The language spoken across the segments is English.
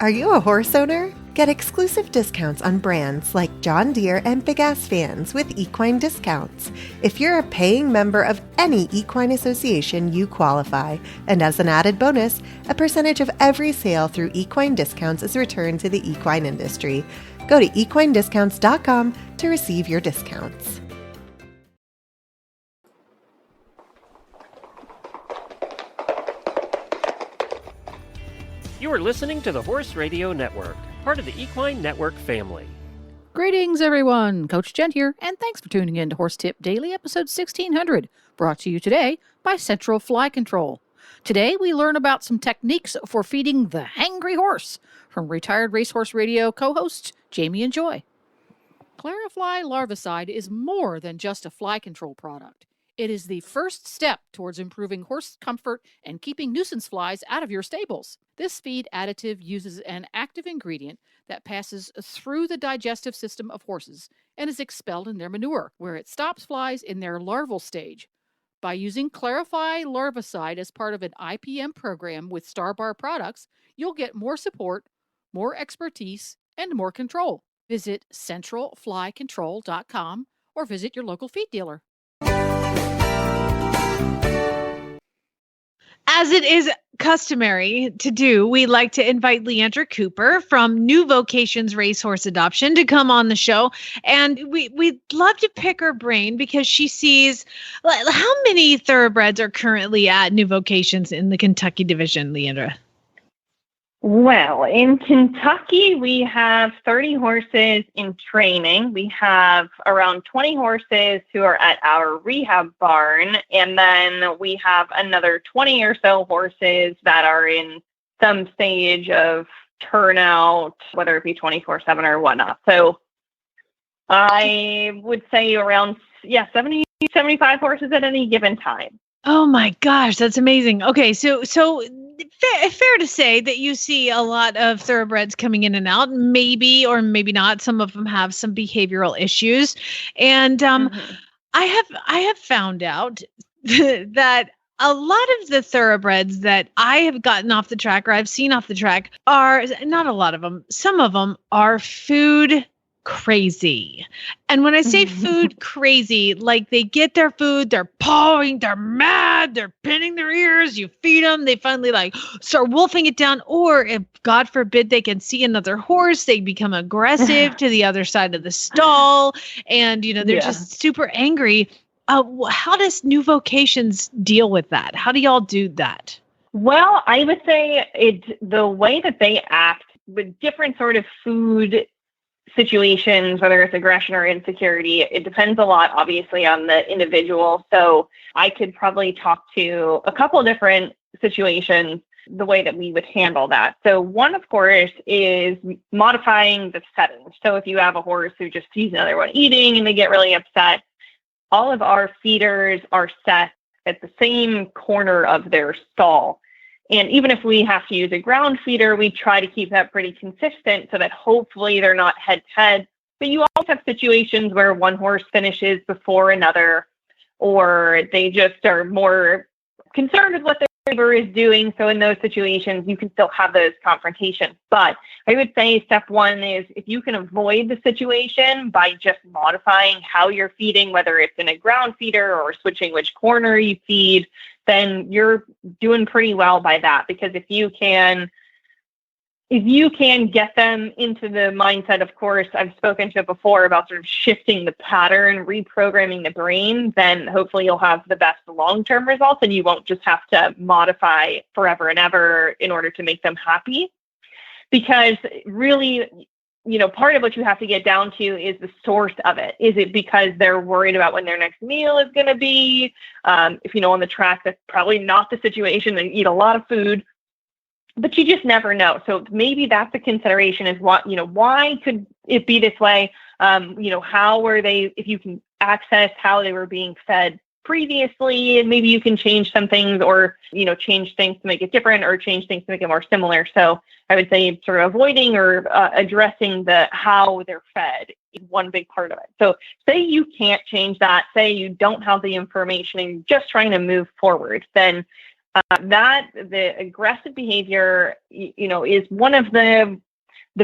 Are you a horse owner? Get exclusive discounts on brands like John Deere and Big Ass Fans with equine discounts. If you're a paying member of any equine association, you qualify. And as an added bonus, a percentage of every sale through equine discounts is returned to the equine industry. Go to equinediscounts.com to receive your discounts. You are listening to the Horse Radio Network, part of the Equine Network family. Greetings, everyone. Coach Jen here, and thanks for tuning in to Horse Tip Daily, episode 1600, brought to you today by Central Fly Control. Today, we learn about some techniques for feeding the hangry horse from Retired Racehorse Radio co-hosts Jamie and Joy. Clarifly larvicide is more than just a fly control product. It is the first step towards improving horse comfort and keeping nuisance flies out of your stables. This feed additive uses an active ingredient that passes through the digestive system of horses and is expelled in their manure, where it stops flies in their larval stage. By using Clarify larvicide as part of an IPM program with Starbar products, you'll get more support, more expertise, and more control. Visit centralflycontrol.com or visit your local feed dealer. As it is customary to do, we like to invite Leandra Cooper from New Vocations Racehorse Adoption to come on the show. And we'd love to pick her brain because she sees how many thoroughbreds are currently at New Vocations in the Kentucky division, Leandra? Well, in Kentucky, we have 30 horses in training. We have around 20 horses who are at our rehab barn. And then we have another 20 or so horses that are in some stage of turnout, whether it be 24/7 or whatnot. So I would say around, 70, 75 horses at any given time. Oh my gosh, that's amazing. Okay, so fair to say that you see a lot of thoroughbreds coming in and out, maybe or maybe not. Some of them have some behavioral issues, and I have found out that a lot of the thoroughbreds that I have gotten off the track or I've seen off the track are not a lot of them. Some of them are food crazy. And when I say food crazy, like they get their food, they're pawing, they're mad, they're pinning their ears, you feed them, they finally like start wolfing it down, or if God forbid they can see another horse, they become aggressive to the other side of the stall, and they're just super angry. How does New Vocations deal with that? How do y'all do that? Well, I would say the way that they act with different sort of food situations, whether it's aggression or insecurity, it depends a lot, obviously, on the individual. So I could probably talk to a couple different situations, the way that we would handle that. So one, of course, is modifying the setting. So if you have a horse who just sees another one eating and they get really upset, all of our feeders are set at the same corner of their stall. And even if we have to use a ground feeder, we try to keep that pretty consistent so that hopefully they're not head-to-head. But you always have situations where one horse finishes before another, or they just are more concerned with what their neighbor is doing. So in those situations, you can still have those confrontations. But I would say step one is if you can avoid the situation by just modifying how you're feeding, whether it's in a ground feeder or switching which corner you feed, then you're doing pretty well by that. Because if you can get them into the mindset, of course, I've spoken to it before about sort of shifting the pattern, reprogramming the brain, then hopefully you'll have the best long-term results and you won't just have to modify forever and ever in order to make them happy. Because really, part of what you have to get down to is the source of it. Is it because they're worried about when their next meal is going to be? If on the track, that's probably not the situation. They eat a lot of food, but you just never know. So maybe that's a consideration is why could it be this way? How were they, if you can access how they were being fed previously, and maybe you can change some things or, change things to make it different or change things to make it more similar. So I would say sort of avoiding or addressing the how they're fed is one big part of it. So say you can't change that, say you don't have the information and you're just trying to move forward, then The aggressive behavior, is one of the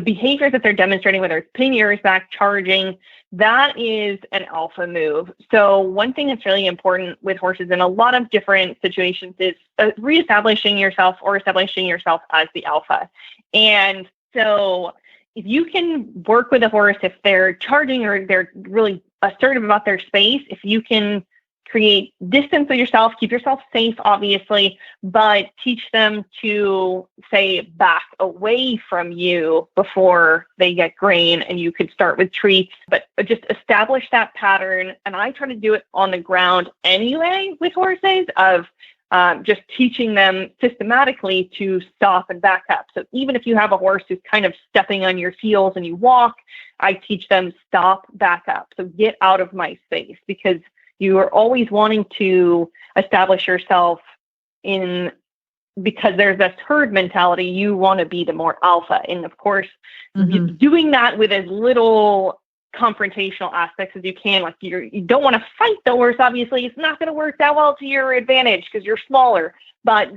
behaviors that they're demonstrating, whether it's pinning your ears back, charging, that is an alpha move. So one thing that's really important with horses in a lot of different situations is reestablishing yourself or establishing yourself as the alpha. And so if you can work with a horse, if they're charging or they're really assertive about their space, if you can create distance with yourself, keep yourself safe, obviously, but teach them to, say, back away from you before they get grain, and you could start with treats, but just establish that pattern. And I try to do it on the ground anyway with horses of just teaching them systematically to stop and back up. So even if you have a horse who's kind of stepping on your heels and you walk, I teach them stop, back up. So get out of my space, because you are always wanting to establish yourself because there's this herd mentality. You want to be the more alpha. And of course, doing that with as little confrontational aspects as you can. Like you don't want to fight the horse. Obviously, it's not going to work that well to your advantage because you're smaller. But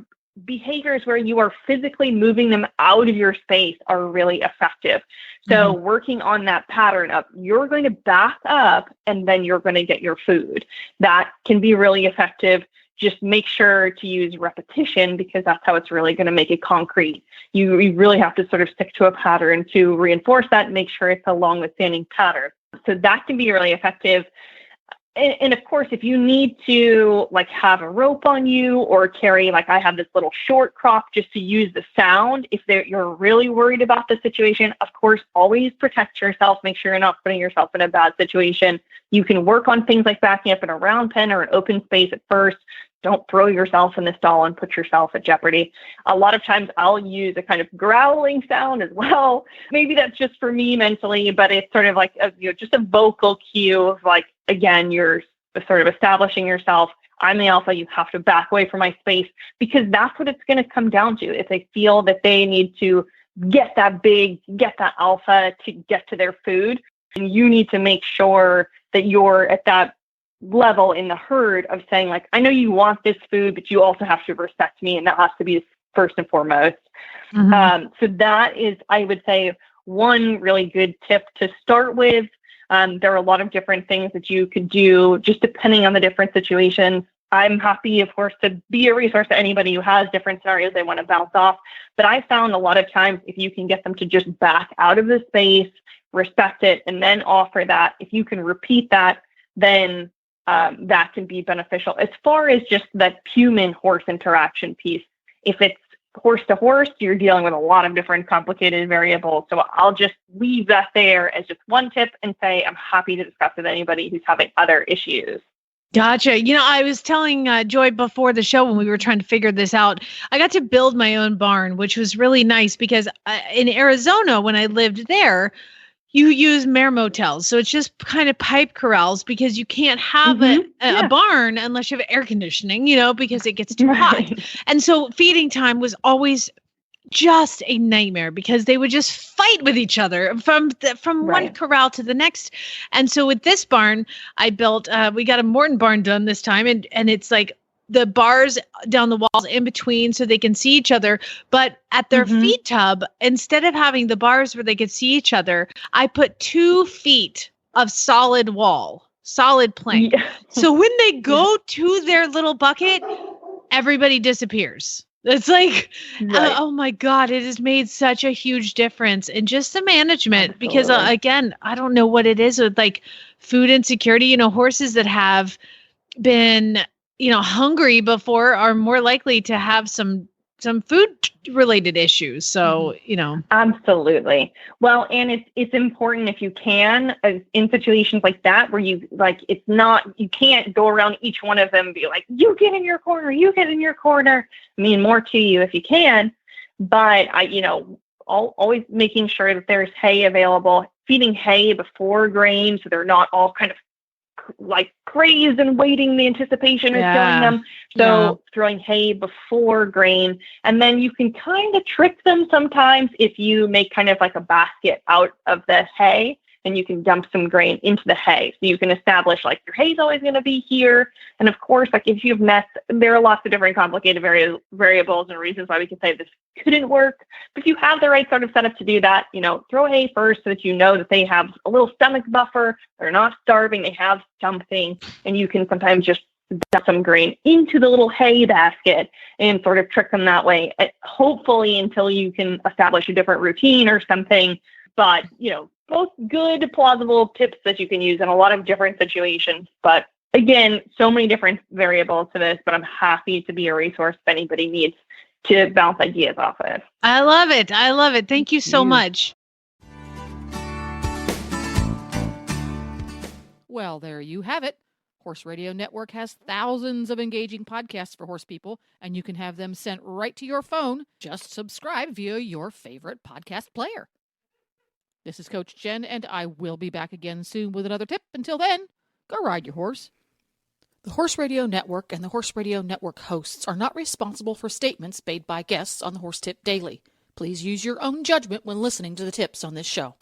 behaviors where you are physically moving them out of your space are really effective. So working on that pattern of you're going to back up and then you're going to get your food, that can be really effective. Just make sure to use repetition, because that's how it's really going to make it concrete. You really have to sort of stick to a pattern to reinforce that and make sure it's a long withstanding pattern. So that can be really effective. And of course, if you need to have a rope on you or carry, I have this little short crop just to use the sound, if you're really worried about the situation, of course, always protect yourself. Make sure you're not putting yourself in a bad situation. You can work on things like backing up in a round pen or an open space at first. Don't throw yourself in the stall and put yourself at jeopardy. A lot of times I'll use a kind of growling sound as well. Maybe that's just for me mentally, but it's sort of just a vocal cue of again, you're sort of establishing yourself. I'm the alpha. You have to back away from my space, because that's what it's going to come down to. If they feel that they need to get that alpha to get to their food, and you need to make sure that you're at that level in the herd of saying, I know you want this food, but you also have to respect me, and that has to be first and foremost. So that is, I would say, one really good tip to start with. There are a lot of different things that you could do just depending on the different situations. I'm happy, of course, to be a resource to anybody who has different scenarios they want to bounce off. But I found a lot of times if you can get them to just back out of the space, respect it, and then offer that, if you can repeat that, then that can be beneficial. As far as just that human-horse interaction piece, if it's horse to horse, you're dealing with a lot of different complicated variables. So I'll just leave that there as just one tip and say I'm happy to discuss with anybody who's having other issues. Gotcha. I was telling Joy before the show when we were trying to figure this out, I got to build my own barn, which was really nice because in Arizona, when I lived there, you use mare motels. So it's just kind of pipe corrals, because you can't have a barn unless you have air conditioning, because it gets too hot. And so feeding time was always just a nightmare, because they would just fight with each other from one corral to the next. And so with this barn I built, we got a Morton barn done this time, and it's the bars down the walls in between so they can see each other. But at their feed tub, instead of having the bars where they could see each other, I put 2 feet of solid plank. Yeah. So when they go to their little bucket, everybody disappears. It's oh my God, it has made such a huge difference in just the management. Absolutely. Because again, I don't know what it is with food insecurity. horses that have been hungry before are more likely to have some food related issues. So, Absolutely. Well, and it's important if you can, in situations like that, where you you can't go around each one of them and be like, you get in your corner, you get in your corner. I mean, more to you if you can, but always making sure that there's hay available, feeding hay before grain, so they're not all kind of crazed and waiting. The anticipation is killing them. So throwing hay before grain, and then you can kind of trick them sometimes if you make kind of a basket out of the hay and you can dump some grain into the hay. So you can establish like your hay's always going to be here. And of course, like if you've messed, there are lots of different complicated variables and reasons why we can say this couldn't work. But if you have the right sort of setup to do that, throw hay first so that you know that they have a little stomach buffer. They're not starving. They have something. And you can sometimes just dump some grain into the little hay basket and sort of trick them that way, hopefully until you can establish a different routine or something. But, both good, plausible tips that you can use in a lot of different situations. But again, so many different variables to this, but I'm happy to be a resource if anybody needs to bounce ideas off of. I love it. I love it. Thank you so much. Well, there you have it. Horse Radio Network has thousands of engaging podcasts for horse people, and you can have them sent right to your phone. Just subscribe via your favorite podcast player. This is Coach Jen, and I will be back again soon with another tip. Until then, go ride your horse. The Horse Radio Network and the Horse Radio Network hosts are not responsible for statements made by guests on the Horse Tip Daily. Please use your own judgment when listening to the tips on this show.